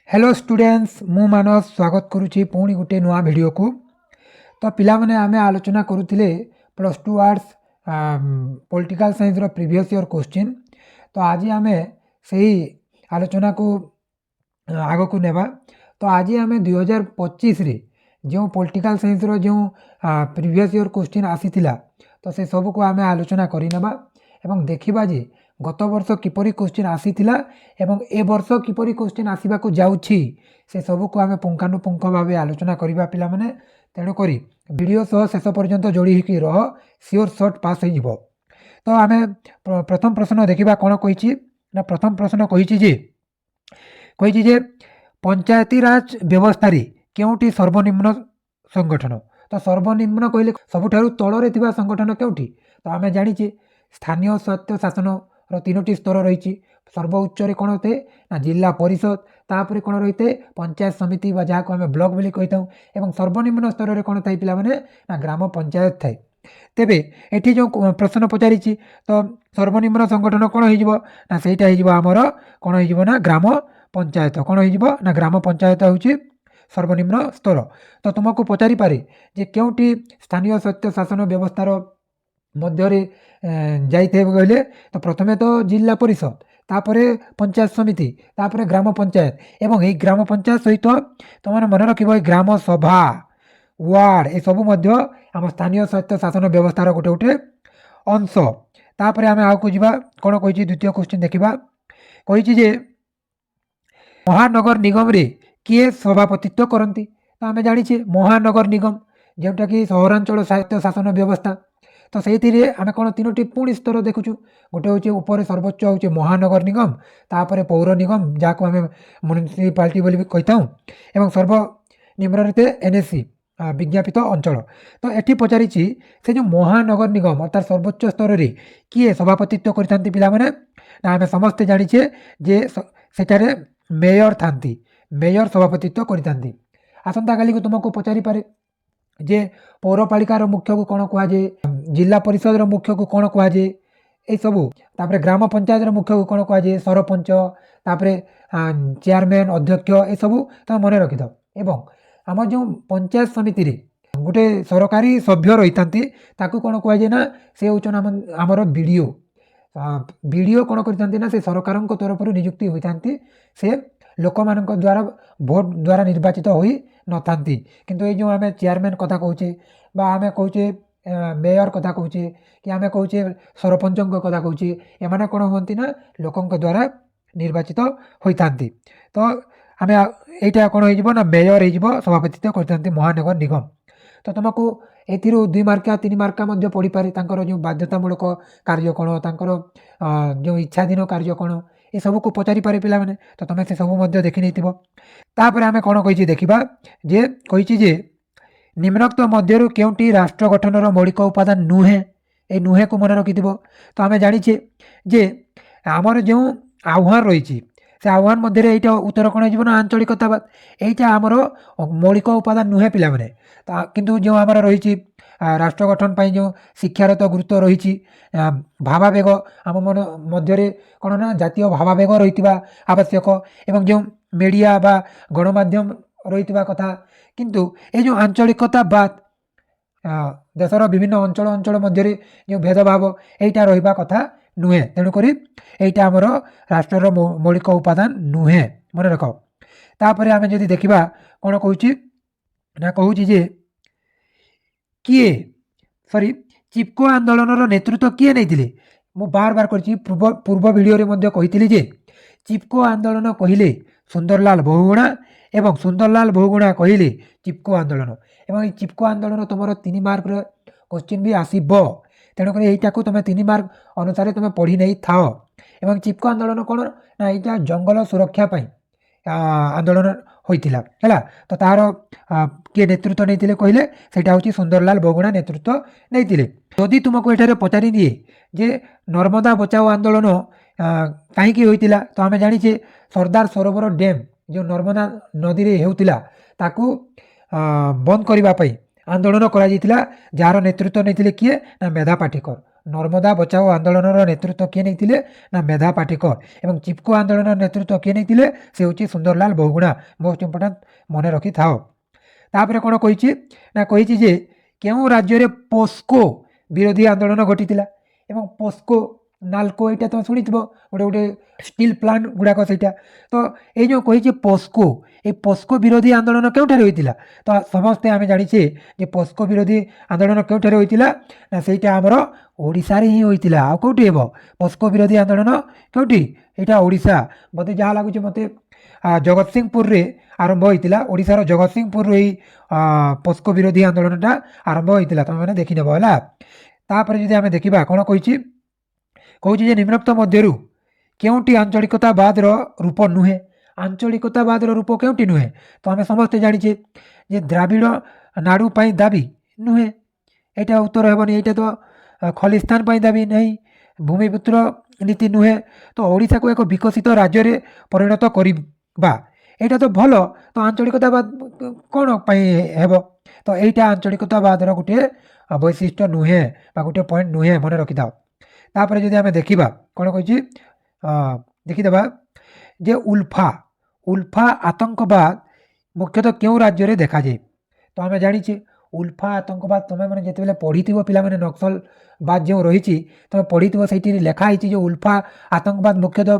Hello students मु मानस स्वागत करुच्ची पुणी गोटे नुआ वीडियो को। तो पिला माने आमे आलोचना करुथिले plus two arts political science रो प्रीवियस ईयर क्वेश्चन। तो आज आमे सही आलोचना को आग को नेबा। तो आज आमे 2025 रे जो पॉलिटिकल साइंस रो जो प्रीवियस ईयर क्वेश्चन आसीथिला तो से सब को आमे आलोचना करि नेबा एवं देखिबा जे गत वर्ष किपरि क्वेश्चन आसीथिला एवं ए वर्ष किपरि क्वेश्चन आसीबा को जाउछि से सब को आमे पुंखानुपुंख भावे आलोचना करिबा पिला माने। तेणु करी वीडियो सह शेष पर्यंत जोड़ी होकि रह सियोर शॉर्ट पास हो जिवो। तो आमे प्रथम प्रश्न देखिबा कोन कहिछि ना प्रथम प्रश्न कहिछि जे पंचायती राज व्यवस्था रे केउटी सर्वनिम्न संगठन। तो सर्वनिम्न कहले सबुठारु तଳରେ थिबा संगठन केउटी। तो आमे जानिछे स्थानीय स्वायत्त शासन रो तीनोटी स्तर रही। सर्वोच्च रे कौन होते ना जिला परिषद, तापर कौन रही है पंचायत समिति बा जहाँ को आम ब्लॉक बोली कही था, एवं सर्वनिम्न स्तर में कौन थाई पिला माने ना ग्राम पंचायत थाए। तेबे एठी जो प्रश्न पचारि तो सर्वनिम्न संगठन कौन हो ना सेटा होमर कौन हो ना ग्राम पंचायत। कौन हो ना ग्राम पंचायत हूँ सर्वनिम्न स्तर। तो तुमको पचारि पारे जे केउटी स्थानीय स्वायत्त शासन व्यवस्थार मध्य जाइथे कहले तो प्रथमे तो जिला परिषद, तापरे पंचायत समिति, तापरे ग्राम पंचायत एवं यही ग्राम पंचायत सहित तुम मन रख ग्राम सभा वार्ड ए सबू मध्य आम स्थानीय स्वायत्त शासन व्यवस्थार गोटे गोटे अंश। तापरे आम आगे को जावा कौन कही द्वितीय क्वेश्चन देखा कही जे महानगर निगम रे किए सभापतित्व करती। तो आम जाचे महानगर निगम जोटा कि सहरांचल स्वायत्त शासन व्यवस्था। तो से आम कौन तीनोटी पुणी स्तर देखुचु। गोटे हूँ ऊपर सर्वोच्च हूँ महानगर निगम, तापर पौर निगम जहाँ को आम म्युनिसिपालिटी बोली कही था, एवं सर्वनिम्न रीते एनएससी विज्ञापित अंचल। तो ये पचारि से जो महानगर निगम अर्थात सर्वोच्च स्तर में किए सभापतित्व करते पिला माने ना आम समस्ते जानिछे जे सेठारे मेयर थांती, मेयर सभापतित्व करते। आसंता काली को तुमको पचारि पारे जे पौरपालिकार मुख्य को कौन कहुए, जिला परिषद मुख्य को कौन कहुए ये सबू। तापरे ग्राम पंचायत मुख्य को कौन कहुए सरपंच, तापरे चेयरमैन अध्यक्ष ये सबू तुम मन रखिथ। एवं आम जो पंचायत समिति रे गोटे सरकारी सभ्य रही था कौन कहुए ना से हूँ आमर बीडीओ। बीडीओ कौन करते ना से सरकार तरफ नियुक्ति होता से लोक मान द्वारा भोट द्वारा निर्वाचित होई न थांती। किंतु ये जो आम चेयरमैन कथा कहचे बा आम कहचे मेयर कथा कहचे कि आम कहचे सरपंच कथा कहचे एमाने कौन होती ना लोकों द्वारा निर्वाचित होता। तो आम यहाँ कौन हो ना मेयर हो सभापतित्व करते महानगर निगम। तो तुमको एथिरू 2 मार्का 3 मार्का पड़ी पारे जो बाध्यतामूलक कार्य कौन तांकर जो इच्छाधीन कार्य कौन ये सब को पचारि पारे पिला माने। तो तुम से सब देखी नहीं तापर आम कौन कही देखा जे कही जे निम्नोक्त मध्य केउटी राष्ट्र गठनर मौलिक उपादान नुहे। ये नुहे को मन रखि। तो आम जाचे जे आमर जो आह्वान रही से आह्वान मध्य यहाँ उत्तर कौन हो ना आंचलिकतावाद। यहाँ आमर मौलिक उपादान नुहे पिला माने। किंतु जो आमर रही राष्ट्र गठन पर जो शिक्षार तो गुरुत्व रही भावावेग आम मन मध्य कौन ना जातीय भावावेग रही आवश्यक एवं जो मीडिया बा गणमाध्यम रही कथा। किंतु ये जो आंचलिकतावाद देशर विभिन्न अंचल अंचल मध्य जो भेदभाव यहाँ रहा कथा नुहे। तेणुक यहाँ आमर राष्ट्र मौलिक उपादान नुहे मन रख। तापर आम जदि देखा कौन कहूँ ना कहूँ जे किए सॉरी चिपको आंदोलन नेतृत्व किए नहीं। मु बार बार कर पूर्व वीडियो कही जे चिपको आंदोलन कहले सुंदरलाल बहुगुणा एवं सुंदरलाल बहुगुणा कहले चिपको आंदोलन। एवं चिपको आंदोलन तुम 3 मार्क क्वेश्चन भी आसब। तेणुक यहाँ को तुम 3 मार्क अनुसार तुम पढ़ी नहीं था। एवं चिपको आंदोलन कौन ना यहाँ जंगल सुरक्षा आंदोलन होता है। तो तार किए नेतृत्व नहीं कहले सेटा हूँ सुंदरलाल बहुगुणा नेतृत्व नहीं। जदि तुमको ये पचारि दिए जे नर्मदा बचाओ आंदोलन कहीं होता तो आम जाचे सरदार सरोवर डैम जो नर्मदा नदी में होता ताकू बंद करने आंदोलन करा जार नेतृत्व नहीं किए ना मेधा पाटिकर। ନର୍ମଦା ବଚାଓ ଆନ୍ଦୋଳନର ନେତୃତ୍ୱ କିଏ ନେଇଥିଲେ ନା ମେଧା ପାଟିକର ଏବଂ ଚିପ୍କୋ ଆନ୍ଦୋଳନର ନେତୃତ୍ୱ କିଏ ନେଇଥିଲେ ସେ ହେଉଛି ସୁନ୍ଦରଲାଲ ବହୁଗୁଣା। ମୋଷ୍ଟ ଇମ୍ପୋର୍ଟାଣ୍ଟ ମନେ ରଖିଥାଅ। ତାପରେ କ'ଣ କହିଛି ନା କହିଛି ଯେ କେଉଁ ରାଜ୍ୟରେ ପୋସ୍କୋ ବିରୋଧୀ ଆନ୍ଦୋଳନ ଘଟିଥିଲା ଏବଂ ପୋସ୍କୋ ନାଲକୋ ଏଇଟା ତୁମେ ଶୁଣିଥିବ ଗୋଟେ ଗୋଟେ ଷ୍ଟିଲ୍ ପ୍ଲାଣ୍ଟ ଗୁଡ଼ାକ ସେଇଟା। ତ ଏଇ ଯେଉଁ କହିଛି ପୋସ୍କୋ, এই ପୋସ୍କୋ ବିରୋଧୀ ଆନ୍ଦୋଳନ କେଉଁଠାରେ ହୋଇଥିଲା? ତ ସମସ୍ତେ ଆମେ ଜାଣିଛେ ଯେ ପୋସ୍କୋ ବିରୋଧୀ ଆନ୍ଦୋଳନ କେଉଁଠାରେ ହୋଇଥିଲା ନା ସେଇଟା ଆମର ଓଡ଼ିଶାରେ ହିଁ ହୋଇଥିଲା। ଆଉ କେଉଁଠି ହେବ ପୋସ୍କୋ ବିରୋଧୀ ଆନ୍ଦୋଳନ? କେଉଁଠି? ଏଇଟା ଓଡ଼ିଶା। ମୋତେ ଯାହା ଲାଗୁଛି ମୋତେ ଜଗତସିଂହପୁରରେ ଆରମ୍ଭ ହୋଇଥିଲା। ଓଡ଼ିଶାର ଜଗତସିଂହପୁରରୁ ଏହି ପୋସ୍କୋ ବିରୋଧୀ ଆନ୍ଦୋଳନଟା ଆରମ୍ଭ ହୋଇଥିଲା। ତୁମେମାନେ ଦେଖିନେବ ହେଲା। ତାପରେ ଯଦି ଆମେ ଦେଖିବା କ'ଣ କହିଛି, କହୁଛି ଯେ ନିମ୍ନୋକ୍ତ ମଧ୍ୟରୁ କେଉଁଟି ଆଞ୍ଚଳିକତାବାଦର ରୂପ ନୁହେଁ? ଆଞ୍ଚଳିକତାବାଦର ରୂପ କେଉଁଟି ନୁହେଁ? ତ ଆମେ ସମସ୍ତେ ଜାଣିଛେ ଯେ ଦ୍ରାବିଡ଼ ନାଡ଼ୁ ପାଇଁ ଦାବି ନୁହେଁ, ଏଇଟା ଉତ୍ତର ହେବନି। ଏଇଟା ତ ଖଲିସ୍ତାନ ପାଇଁ ଦାବି ନାହିଁ, ଭୂମିପୁତ୍ର ନୀତି ନୁହେଁ। ତ ଓଡ଼ିଶାକୁ ଏକ ବିକଶିତ ରାଜ୍ୟରେ ପରିଣତ କରିବା, ଏଇଟା ତ ଭଲ। ତ ଆଞ୍ଚଳିକତାବାଦ କ'ଣ ପାଇଁ ହେବ? ତ ଏଇଟା ଆଞ୍ଚଳିକତାବାଦର ଗୋଟିଏ ବୈଶିଷ୍ଟ୍ୟ ନୁହେଁ ବା ଗୋଟିଏ ପଏଣ୍ଟ ନୁହେଁ, ମନେ ରଖିଥାଅ। ତାପରେ ଯଦି ଆମେ ଦେଖିବା କ'ଣ କହିଛି, ଦେଖିଦେବା ଯେ ଉଲ୍ଫା ଆତଙ୍କବାଦ ମୁଖ୍ୟତଃ କେଉଁ ରାଜ୍ୟରେ ଦେଖାଯାଏ? ତ ଆମେ ଜାଣିଛେ ଉଲ୍ଫା ଆତଙ୍କବାଦ ତୁମେମାନେ ଯେତେବେଳେ ପଢ଼ିଥିବ ପିଲାମାନେ ନକ୍ସଲବାଦ ଯେଉଁ ରହିଛି ତୁମେ ପଢ଼ିଥିବ, ସେଇଠି ଲେଖା ହେଇଛି ଯେ ଉଲ୍ଫା ଆତଙ୍କବାଦ ମୁଖ୍ୟତଃ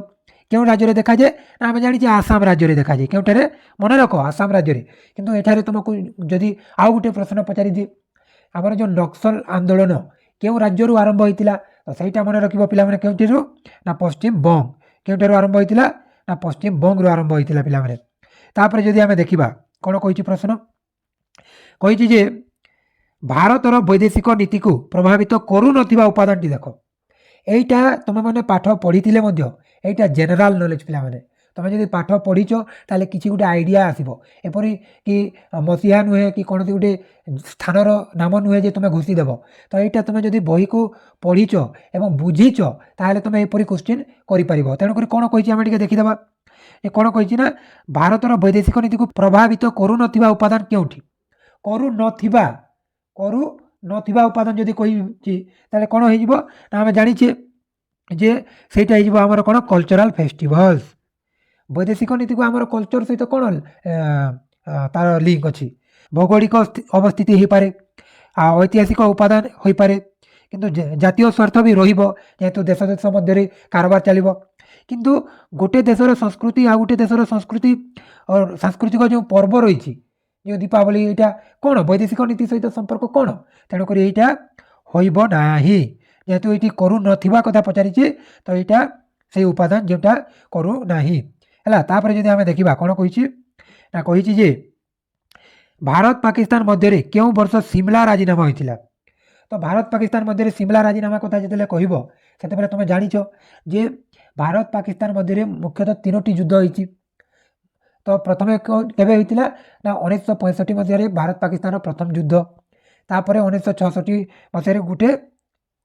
କେଉଁ ରାଜ୍ୟରେ ଦେଖାଯାଏ ନା ଆମେ ଜାଣିଛେ ଆସାମ ରାଜ୍ୟରେ ଦେଖାଯାଏ। କେଉଁଠାରେ? ମନେ ରଖ, ଆସାମ ରାଜ୍ୟରେ। କିନ୍ତୁ ଏଠାରେ ତୁମକୁ ଯଦି ଆଉ ଗୋଟେ ପ୍ରଶ୍ନ ପଚାରିଦିଏ, ଆମର ଯେଉଁ ନକ୍ସଲ ଆନ୍ଦୋଳନ କେଉଁ ରାଜ୍ୟରୁ ଆରମ୍ଭ ହୋଇଥିଲା? ତ ସେଇଟା ମନେ ରଖିବ ପିଲାମାନେ, କେଉଁଠିରୁ ନା ପଶ୍ଚିମବଙ୍ଗ। କେଉଁଠାରୁ ଆରମ୍ଭ ହୋଇଥିଲା ନା ପଶ୍ଚିମବଙ୍ଗରୁ ଆରମ୍ଭ ହୋଇଥିଲା ପିଲାମାନେ। ତାପରେ ଯଦି ଆମେ ଦେଖିବା କ'ଣ କହିଛି ପ୍ରଶ୍ନ, କହିଛି ଯେ ଭାରତର ବୈଦେଶିକ ନୀତିକୁ ପ୍ରଭାବିତ କରୁନଥିବା ଉପାଦାନଟି ଦେଖ। এইটা ତୁମେମାନେ ପାଠ ପଢ଼ିଥିଲେ ମଧ୍ୟ এইଟା ଜେନେରାଲ ନଲେଜ ପିଲାମାନେ। ତୁମେ ଯଦି ପାଠ ପଢ଼ିଛ ତାହେଲେ କିଛି ଗୋଟେ ଆଇଡ଼ିଆ ଆସିବ। ଏପରି କି ମସିହା ନୁହେଁ କି କୌଣସି ଗୋଟେ ସ୍ଥାନର ନାମ ନୁହେଁ ଯେ ତୁମେ ଘୋଷି ଦେବ। ତ এইଟା ତୁମେ ଯଦି ବହିକୁ ପଢ଼ିଛ ଏବଂ ବୁଝିଛ ତାହେଲେ ତୁମେ ଏପରି କ୍ୱେଶ୍ଚିନ୍ କରିପାରିବ। ତେଣୁକରି କ'ଣ କହିଛି ଆମେ ଟିକେ ଦେଖିଦେବା। ଏ କ'ଣ କହିଛି ନା ଭାରତର ବୈଦେଶିକ ନୀତିକୁ ପ୍ରଭାବିତ କରୁନଥିବା ଉପାଦାନ କେଉଁଠି? କରୁନଥିବା ଉପାଦାନ ଯଦି କହିଛି ତାହେଲେ କ'ଣ ହେଇଯିବ ନା ଆମେ ଜାଣିଛେ ଯେ ସେଇଟା ହେଇଯିବ ଆମର କ'ଣ କଲଚରାଲ ଫେଷ୍ଟିଭାଲ୍ସ। ବୈଦେଶିକ ନୀତିକୁ ଆମର କଲଚର ସହିତ କ'ଣ ତାର ଲିଙ୍କ ଅଛି? ଭୌଗୋଳିକ ଅବସ୍ଥିତି ହୋଇପାରେ, ଐତିହାସିକ ଉପାଦାନ ହୋଇପାରେ, କିନ୍ତୁ ଜାତୀୟ ସ୍ୱାର୍ଥ ବି ରହିବ ଯେହେତୁ ଦେଶ ଦେଶ ମଧ୍ୟରେ କାରବାର ଚାଲିବ। କିନ୍ତୁ ଗୋଟେ ଦେଶର ସଂସ୍କୃତି ଆଉ ଗୋଟେ ଦେଶର ସଂସ୍କୃତି ସାଂସ୍କୃତିକ ଯେଉଁ ପର୍ବ ରହିଛି, ଯେଉଁ ଦୀପାବଳି, ଏଇଟା କ'ଣ ବୈଦେଶିକ ନୀତି ସହିତ ସମ୍ପର୍କ କ'ଣ? ତେଣୁକରି ଏଇଟା ହୋଇବ ନାହିଁ। ଯେହେତୁ ଏଇଠି କରୁନଥିବା କଥା ପଚାରିଛି ତ ଏଇଟା ସେଇ ଉପାଦାନ ଯେଉଁଟା କରୁନାହିଁ ହେଲା। ତାପରେ ଯଦି ଆମେ ଦେଖିବା କ'ଣ କହିଛି ନା କହିଛି ଯେ ଭାରତ ପାକିସ୍ତାନ ମଧ୍ୟରେ କେଉଁ ବର୍ଷ ସିମଲା ରାଜିନାମା ହୋଇଥିଲା? ତ ଭାରତ ପାକିସ୍ତାନ ମଧ୍ୟରେ ସିମଲା ରାଜିନାମା କଥା ଯେତେବେଳେ କହିବ ସେତେବେଳେ ତୁମେ ଜାଣିଛ ଯେ ଭାରତ ପାକିସ୍ତାନ ମଧ୍ୟରେ ମୁଖ୍ୟତଃ 3ଟି ଯୁଦ୍ଧ ହୋଇଛି। ତ ପ୍ରଥମେ କେବେ ହୋଇଥିଲା ନା 1965 ମସିହାରେ ଭାରତ ପାକିସ୍ତାନର ପ୍ରଥମ ଯୁଦ୍ଧ। ତାପରେ 1966 ମସିହାରେ ଗୋଟେ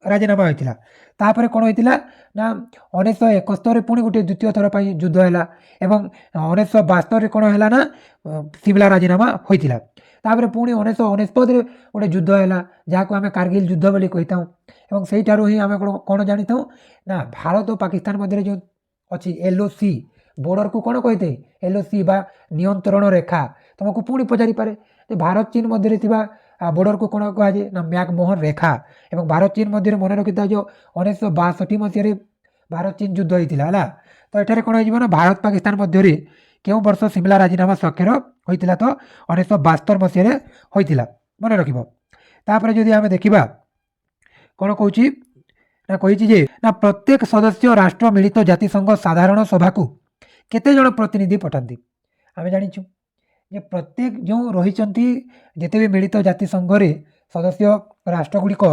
ରାଜିନାମା ହୋଇଥିଲା। ତାପରେ କ'ଣ ହୋଇଥିଲା ନା 1971ରେ ପୁଣି ଗୋଟେ ଦ୍ୱିତୀୟ ଥର ପାଇଁ ଯୁଦ୍ଧ ହେଲା ଏବଂ 1972ରେ କ'ଣ ହେଲା ନା ସିମଲା ରାଜିନାମା ହୋଇଥିଲା। ତାପରେ ପୁଣି 1969ରେ ଗୋଟେ ଯୁଦ୍ଧ ହେଲା ଯାହାକୁ ଆମେ କାର୍ଗିଲ ଯୁଦ୍ଧ ବୋଲି କହିଥାଉ। ଏବଂ ସେଇଠାରୁ ହିଁ ଆମେ କ'ଣ ଜାଣିଥାଉ ନା ଭାରତ ଓ ପାକିସ୍ତାନ ମଧ୍ୟରେ ଯେଉଁ ଅଛି LOC ବୋର୍ଡରକୁ କ'ଣ କହିଥାଏ? LOC ବା ନିୟନ୍ତ୍ରଣ ରେଖା। ତୁମକୁ ପୁଣି ପଚାରିପାରେ ଯେ ଭାରତ ଚୀନ ମଧ୍ୟରେ ଥିବା ବୋର୍ଡରକୁ କ'ଣ କୁହାଯାଏ ନା ମ୍ୟାକମୋହନ ରେଖା। ଏବଂ ଭାରତ ଚୀନ ମଧ୍ୟରେ ମନେ ରଖିଥାଏ ଯେ 1962 ମସିହାରେ ଭାରତ ଚୀନ ଯୁଦ୍ଧ ହୋଇଥିଲା ହେଲା। ତ ଏଠାରେ କ'ଣ ହେଇଯିବ ନା ଭାରତ ପାକିସ୍ତାନ ମଧ୍ୟରେ କେଉଁ ବର୍ଷ ସିମଲା ରାଜିନାମା ସ୍ୱାକ୍ଷର ହୋଇଥିଲା? ତ 1972 ମସିହାରେ ହୋଇଥିଲା, ମନେ ରଖିବ। ତାପରେ ଯଦି ଆମେ ଦେଖିବା କ'ଣ କହୁଛି ନା କହିଛି ଯେ ନା ପ୍ରତ୍ୟେକ ସଦସ୍ୟ ରାଷ୍ଟ୍ର ମିଳିତ ଜାତିସଂଘ ସାଧାରଣ ସଭାକୁ କେତେ ଜଣ ପ୍ରତିନିଧି ପଠାନ୍ତି? ଆମେ ଜାଣିଛୁ ଯେ ପ୍ରତ୍ୟେକ ଯେଉଁ ରହିଛନ୍ତି ଯେତେ ବି ମିଳିତ ଜାତିସଂଘରେ ସଦସ୍ୟ ରାଷ୍ଟ୍ରଗୁଡ଼ିକ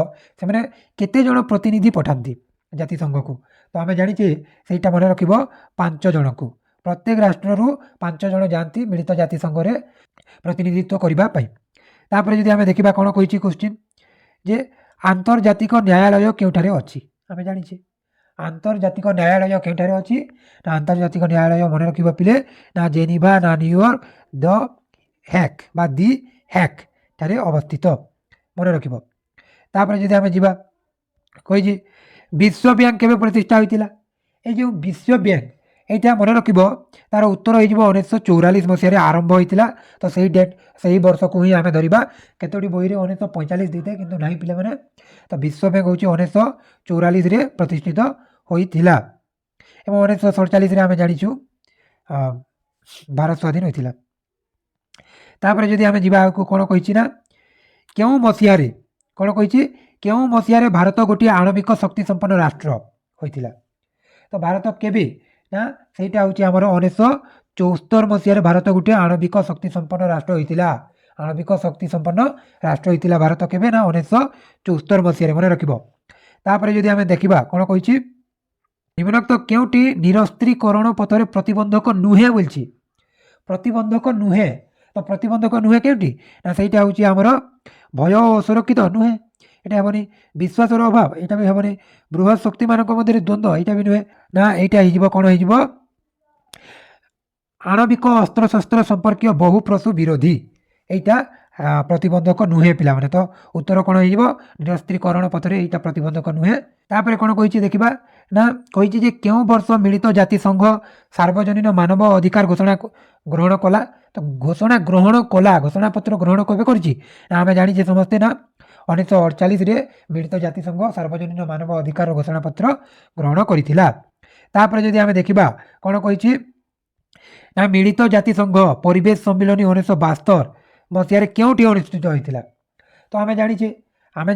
ସେମାନେ କେତେ ଜଣ ପ୍ରତିନିଧି ପଠାନ୍ତି ଜାତିସଂଘକୁ? ତ ଆମେ ଜାଣିଛେ ସେଇଟା ମନେ ରଖିବ 5 ଜଣକୁ। ପ୍ରତ୍ୟେକ ରାଷ୍ଟ୍ରରୁ 5 ଜଣ ଯାଆନ୍ତି ମିଳିତ ଜାତିସଂଘରେ ପ୍ରତିନିଧିତ୍ୱ କରିବା ପାଇଁ। ତାପରେ ଯଦି ଆମେ ଦେଖିବା କ'ଣ କହିଛି କ୍ୱେଶ୍ଚିନ୍ ଯେ ଆନ୍ତର୍ଜାତିକ ନ୍ୟାୟାଳୟ କେଉଁଠାରେ ଅଛି? ଆମେ ଜାଣିଛେ ଆନ୍ତର୍ଜାତିକ ନ୍ୟାୟାଳୟ କେଉଁଠାରେ ଅଛି ନା ଆନ୍ତର୍ଜାତିକ ନ୍ୟାୟାଳୟ ମନେ ରଖିବ ପିଲେ ନା ଜେନିଭା ନା ନ୍ୟୁୟର୍କ ଦ ହେକ୍ ବା ଦି ହେକ୍ ଠାରେ ଅବସ୍ଥିତ, ମନେ ରଖିବ। ତାପରେ ଯଦି ଆମେ ଯିବା କହିଛି ବିଶ୍ୱ ବ୍ୟାଙ୍କ କେବେ ପ୍ରତିଷ୍ଠା ହୋଇଥିଲା? এই ଯେଉଁ ବିଶ୍ୱ ବ୍ୟାଙ୍କ এইটা ମନେ ରଖିବ, ତାର ଉତ୍ତର ହେଇଯିବ 1944 ମସିହାରେ ଆରମ୍ଭ ହୋଇଥିଲା। ତ ସେଇ ଡେଟ୍ ସେହି ବର୍ଷକୁ ହିଁ ଆମେ ଧରିବା। କେତୋଟି ବହିରେ 1945 ଦେଇଥାଏ କିନ୍ତୁ ନାହିଁ ପିଲାମାନେ। ତ ବିଶ୍ୱ ବ୍ୟାଙ୍କ ହେଉଛି 1944ରେ ପ୍ରତିଷ୍ଠିତ ହୋଇଥିଲା ଏବଂ 1947ରେ ଆମେ ଜାଣିଛୁ ଭାରତ ସ୍ୱାଧୀନ ହୋଇଥିଲା। ତାପରେ ଯଦି ଆମେ ଯିବା ଆଗକୁ କ'ଣ କହିଛି ନା କେଉଁ ମସିହାରେ କ'ଣ କହିଛି କେଉଁ ମସିହାରେ ଭାରତ ଗୋଟିଏ ଆଣବିକ ଶକ୍ତି ସମ୍ପନ୍ନ ରାଷ୍ଟ୍ର ହୋଇଥିଲା? ତ ଭାରତ କେବେ ନା ସେଇଟା ହେଉଛି ଆମର 1974 ମସିହାରେ ଭାରତ ଗୋଟିଏ ଆଣବିକ ଶକ୍ତି ସମ୍ପନ୍ନ ରାଷ୍ଟ୍ର ହୋଇଥିଲା। ଆଣବିକ ଶକ୍ତି ସମ୍ପନ୍ନ ରାଷ୍ଟ୍ର ହୋଇଥିଲା ଭାରତ କେବେ ନା 1974 ମସିହାରେ, ମନେ ରଖିବ। ତାପରେ ଯଦି ଆମେ ଦେଖିବା କ'ଣ କହିଛି ନିମ୍ନୋକ୍ତ କେଉଁଟି ନିରସ୍ତ୍ରୀକରଣ ପଥରେ ପ୍ରତିବନ୍ଧକ ନୁହେଁ ବୋଲଛି? ପ୍ରତିବନ୍ଧକ ନୁହେଁ। ତ ପ୍ରତିବନ୍ଧକ ନୁହେଁ କେଉଁଠି ନା ସେଇଟା ହେଉଛି ଆମର ଭୟ ଓ ଅସୁରକ୍ଷିତ ନୁହେଁ, এটা ହେବନି। ବିଶ୍ୱାସର ଅଭାବ ଏଇଟା ବି ହେବନି। ବୃହତ୍ ଶକ୍ତିମାନଙ୍କ ମଧ୍ୟରେ ଦ୍ୱନ୍ଦ୍ୱ ଏଇଟା ବି ନୁହେଁ। ନା ଏଇଟା ହେଇଯିବ କ'ଣ ହେଇଯିବ ଆଣବିକ ଅସ୍ତ୍ରଶସ୍ତ୍ର ସମ୍ପର୍କୀୟ ବହୁ ପ୍ରସୁ ବିରୋଧୀ, এইটা ପ୍ରତିବନ୍ଧକ ନୁହେଁ ପିଲାମାନେ। ତ ଉତ୍ତର କ'ଣ ହେଇଯିବ ନିରସ୍ତ୍ରୀକରଣ ପଥରେ এইଟା ପ୍ରତିବନ୍ଧକ ନୁହେଁ। ତାପରେ କ'ଣ କହିଛି ଦେଖିବା ନା କହିଛି ଯେ କେଉଁ ବର୍ଷ ମିଳିତ ଜାତିସଂଘ ସାର୍ବଜନୀନ ମାନବ ଅଧିକାର ଘୋଷଣା ଗ୍ରହଣ କଲା? ତ ଘୋଷଣା ଗ୍ରହଣ କଲା, ଘୋଷଣାପତ୍ର ଗ୍ରହଣ କେବେ କରିଛି ନା ଆମେ ଜାଣିଛେ ସମସ୍ତେ ନା 1948ରେ ମିଳିତ ଜାତିସଂଘ ସାର୍ବଜନୀନ ମାନବ ଅଧିକାର ଘୋଷଣାପତ୍ର ଗ୍ରହଣ କରିଥିଲା। ତାପରେ ଯଦି ଆମେ ଦେଖିବା କ'ଣ କହିଛି ନା ମିଳିତ ଜାତିସଂଘ ପରିବେଶ ସମ୍ମିଳନୀ 1972 ମସିହାରେ କେଉଁଠି ଅନୁଷ୍ଠିତ ହୋଇଥିଲା? ତ ଆମେ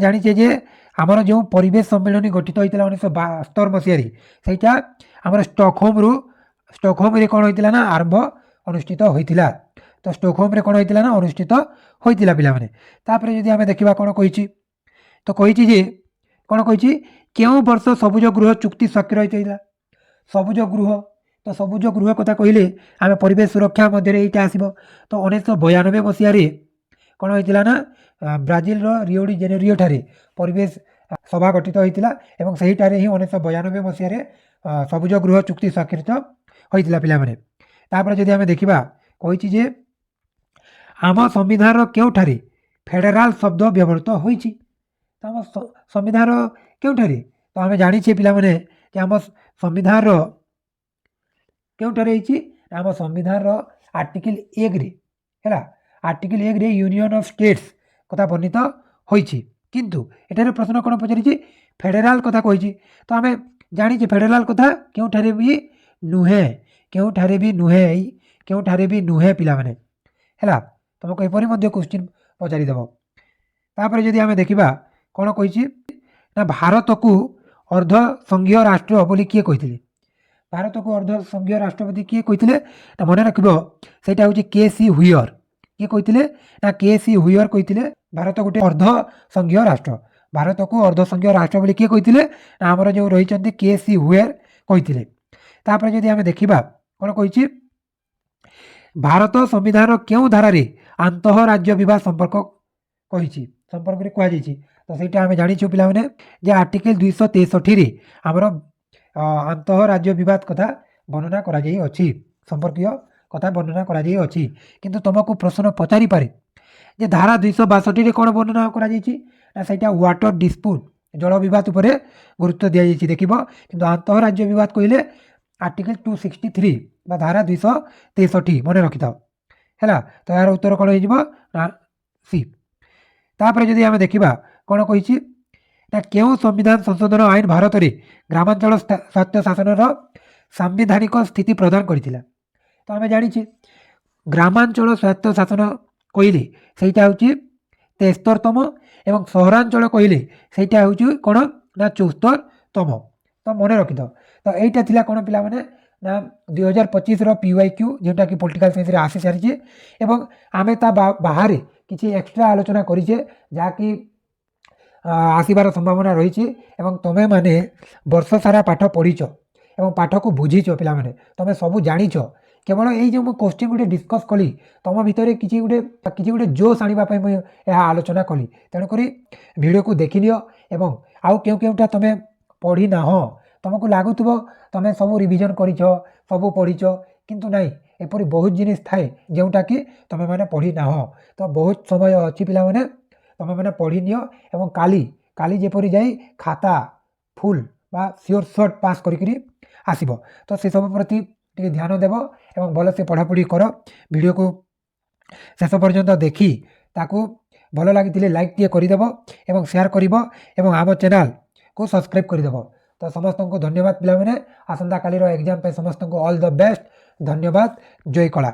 ଜାଣିଛେ ଯେ ଆମର ଯେଉଁ ପରିବେଶ ସମ୍ମିଳନୀ ଗଠିତ ହୋଇଥିଲା 1972 ମସିହାରେ ସେଇଟା ଆମର ଷ୍ଟକହୋମରେ କ'ଣ ହୋଇଥିଲା ନା ଆରମ୍ଭ ଅନୁଷ୍ଠିତ ହୋଇଥିଲା। ତ ଷ୍ଟକହୋମରେ କ'ଣ ହୋଇଥିଲା ନା ଅନୁଷ୍ଠିତ ହୋଇଥିଲା ପିଲାମାନେ। ତାପରେ ଯଦି ଆମେ ଦେଖିବା କ'ଣ କହିଛି ତ କହିଛି ଯେ କ'ଣ କହିଛି କେଉଁ ବର୍ଷ ସବୁଜ ଗୃହ ଚୁକ୍ତି ସ୍ୱାକ୍ଷର ହୋଇଥିଲା? ସବୁଜ ଗୃହ, ତ ସବୁଜ ଗୃହ କଥା କହିଲେ ଆମେ ପରିବେଶ ସୁରକ୍ଷା ମଧ୍ୟରେ ଏଇଟା ଆସିବ। ତ 1992 ମସିହାରେ କ'ଣ ହୋଇଥିଲା ନା ବ୍ରାଜିଲର ରିଓ ଡି ଜେନେରିଓ ଠାରେ ପରିବେଶ ସଭା ଗଠିତ ହୋଇଥିଲା ଏବଂ ସେହିଠାରେ ହିଁ 1992 ମସିହାରେ ସବୁଜ ଗୃହ ଚୁକ୍ତି ସ୍ୱାକ୍ଷରିତ ହୋଇଥିଲା ପିଲାମାନେ। ତାପରେ ଯଦି ଆମେ ଦେଖିବା କହିଛି ଯେ ଆମ ସମ୍ବିଧାନର କେଉଁଠାରେ ଫେଡେରାଲ ଶବ୍ଦ ବ୍ୟବହୃତ ହୋଇଛି? ତ ଆମ ସମ୍ବିଧାନର କେଉଁଠାରେ? ତ ଆମେ ଜାଣିଛେ ପିଲାମାନେ ଯେ ଆମ ସମ୍ବିଧାନର କେଉଁଠାରେ ହେଇଛି ଆମ ସମ୍ବିଧାନର ଆର୍ଟିକିଲ୍ 1ରେ ହେଲା, ଆର୍ଟିକିଲ୍ 1ରେ ୟୁନିୟନ୍ ଅଫ୍ ଷ୍ଟେଟ୍ସ କଥା ବର୍ଣ୍ଣିତ ହୋଇଛି। କିନ୍ତୁ ଏଠାରେ ପ୍ରଶ୍ନ କ'ଣ ପଚାରିଛି ଫେଡେରାଲ କଥା କହିଛି। ତ ଆମେ ଜାଣିଛେ ଫେଡେରାଲ କଥା କେଉଁଠାରେ ବି ନୁହେଁ, କେଉଁଠାରେ ବି ନୁହେଁ ପିଲାମାନେ ହେଲା। ତୁମକୁ ଏପରି ମଧ୍ୟ କ୍ୱେଶ୍ଚିନ୍ ପଚାରିଦେବ। ତାପରେ ଯଦି ଆମେ ଦେଖିବା କ'ଣ କହିଛି ନା ଭାରତକୁ ଅର୍ଦ୍ଧ ସଂଘୀୟ ରାଷ୍ଟ୍ର ବୋଲି କିଏ କହିଥିଲେ? ଭାରତକୁ ଅର୍ଦ୍ଧ ସଂଘୀୟ ରାଷ୍ଟ୍ରପତି କିଏ କହିଥିଲେ ନା ମନେ ରଖିବ ସେଇଟା ହେଉଛି କେ.ସି. ହୁଇୟର। କିଏ କହିଥିଲେ ନା କେ.ସି. ହୁଇୟର କହିଥିଲେ ଭାରତ ଗୋଟେ ଅର୍ଦ୍ଧ ସଂଘୀୟ ରାଷ୍ଟ୍ର। ଭାରତକୁ ଅର୍ଦ୍ଧ ସଂଘୀୟ ରାଷ୍ଟ୍ର ବୋଲି କିଏ କହିଥିଲେ ନା ଆମର ଯେଉଁ ରହିଛନ୍ତି କେ.ସି. ହୁଇୟର କହିଥିଲେ। ତାପରେ ଯଦି ଆମେ ଦେଖିବା କ'ଣ କହିଛି ଭାରତ ସମ୍ବିଧାନର କେଉଁ ଧାରାରେ ଆନ୍ତଃ ରାଜ୍ୟ ବିବାଦ ସମ୍ପର୍କରେ କୁହାଯାଇଛି? ତ ସେଇଟା ଆମେ ଜାଣିଛୁ ପିଲାମାନେ ଯେ ଆର୍ଟିକିଲ୍ 263ରେ ଆମର ଆନ୍ତଃ ରାଜ୍ୟ ବିବାଦ କଥା ବର୍ଣ୍ଣନା କରାଯାଇଅଛି, ସମ୍ପର୍କୀୟ କଥା ବର୍ଣ୍ଣନା କରାଯାଇଅଛି। କିନ୍ତୁ ତୁମକୁ ପ୍ରଶ୍ନ ପଚାରିପାରେ ଯେ ଧାରା 262ରେ କ'ଣ ବର୍ଣ୍ଣନା କରାଯାଇଛି ନା ସେଇଟା ୱାଟର ଡିସ୍ପ୍ୟୁଟ୍ ଜଳ ବିବାଦ ଉପରେ ଗୁରୁତ୍ୱ ଦିଆଯାଇଛି ଦେଖିବ। କିନ୍ତୁ ଆନ୍ତଃ ରାଜ୍ୟ ବିବାଦ କହିଲେ ଆର୍ଟିକିଲ୍ 263 ବା ଧାରା 263 ମନେ ରଖିଥାଅ ହେଲା। ତ ଏହାର ଉତ୍ତର କ'ଣ ହେଇଯିବ ନା ସି। ତାପରେ ଯଦି ଆମେ ଦେଖିବା କ'ଣ କହିଛି ନା କେଉଁ ସମ୍ବିଧାନ ସଂଶୋଧନ ଆଇନ ଭାରତରେ ଗ୍ରାମାଞ୍ଚଳ ସ୍ୱାୟତ୍ତ ଶାସନର ସାମ୍ବିଧାନିକ ସ୍ଥିତି ପ୍ରଦାନ କରିଥିଲା? ତ ଆମେ ଜାଣିଛେ ଗ୍ରାମାଞ୍ଚଳ ସ୍ୱାୟତ୍ତ ଶାସନ କହିଲେ ସେଇଟା ହେଉଛି 73ତମ ଏବଂ ସହରାଞ୍ଚଳ କହିଲେ ସେଇଟା ହେଉଛି କ'ଣ ନା 74ତମ। ତ ମନେ ରଖିଥାଅ। ତ এইটা ଥିଲା କ'ଣ ପିଲାମାନେ ନା 2025ର PYQ ଯେଉଁଟାକି ପଲିଟିକାଲ ସାଇନ୍ସରେ ଆସି ସାରିଛି ଏବଂ ଆମେ ତା ବାହାରେ କିଛି ଏକ୍ସଟ୍ରା ଆଲୋଚନା କରିଛେ ଯାହାକି ଆସିବାର ସମ୍ଭାବନା ରହିଛି ଏବଂ ତୁମେମାନେ ବର୍ଷ ସାରା ପାଠ ପଢ଼ିଛ ଏବଂ ପାଠକୁ ବୁଝିଛ ପିଲାମାନେ, ତୁମେ ସବୁ ଜାଣିଛ। କେବଳ ଏଇ ଯେଉଁ ମୁଁ କ୍ୱେଶ୍ଚିନ୍ ଗୋଟେ ଡିସ୍କସ୍ କଲି ତୁମ ଭିତରେ କିଛି ଗୋଟେ ଜୋସ୍ ଆଣିବା ପାଇଁ ମୁଁ ଏହା ଆଲୋଚନା କଲି। ତେଣୁକରି ଭିଡ଼ିଓକୁ ଦେଖିନିଅ ଏବଂ ଆଉ କେଉଁଟା ତୁମେ ପଢ଼ିନାହଁ, ତୁମକୁ ଲାଗୁଥିବ ତୁମେ ସବୁ ରିଭିଜନ୍ କରିଛ, ସବୁ ପଢ଼ିଛ, କିନ୍ତୁ ନାହିଁ ଏପରି ବହୁତ ଜିନିଷ ଥାଏ ଯେଉଁଟାକି ତୁମେମାନେ ପଢ଼ିନାହଁ। ତ ବହୁତ ସମୟ ଅଛି ପିଲାମାନେ, ତୁମେମାନେ ପଢ଼ିନିଅ ଏବଂ କାଲି କାଲି ଯେପରି ଯାଇ ଖାତା ଫୁଲ୍ ବା ସିଓର ସର୍ଟ ପାସ୍ କରିକିରି ଆସିବ। ତ ସେସବୁ ପ୍ରତି ଟିକେ ଧ୍ୟାନ ଦେବ ଏବଂ ଭଲସେ ପଢ଼ାପଢ଼ି କର। ଭିଡ଼ିଓକୁ ଶେଷ ପର୍ଯ୍ୟନ୍ତ ଦେଖି ତାକୁ ଭଲ ଲାଗିଥିଲେ ଲାଇକ୍ଟିଏ କରିଦେବ ଏବଂ ସେୟାର କରିବ ଏବଂ ଆମ ଚ୍ୟାନେଲକୁ ସବସ୍କ୍ରାଇବ୍ କରିଦେବ। ତ ସମସ୍ତଙ୍କୁ ଧନ୍ୟବାଦ ପିଲାମାନେ। ଆସନ୍ତାକାଲିର ଏକ୍ଜାମ୍ ପାଇଁ ସମସ୍ତଙ୍କୁ ଅଲ୍ ଦ ବେଷ୍ଟ। ଧନ୍ୟବାଦ। ଜୟ କଳା।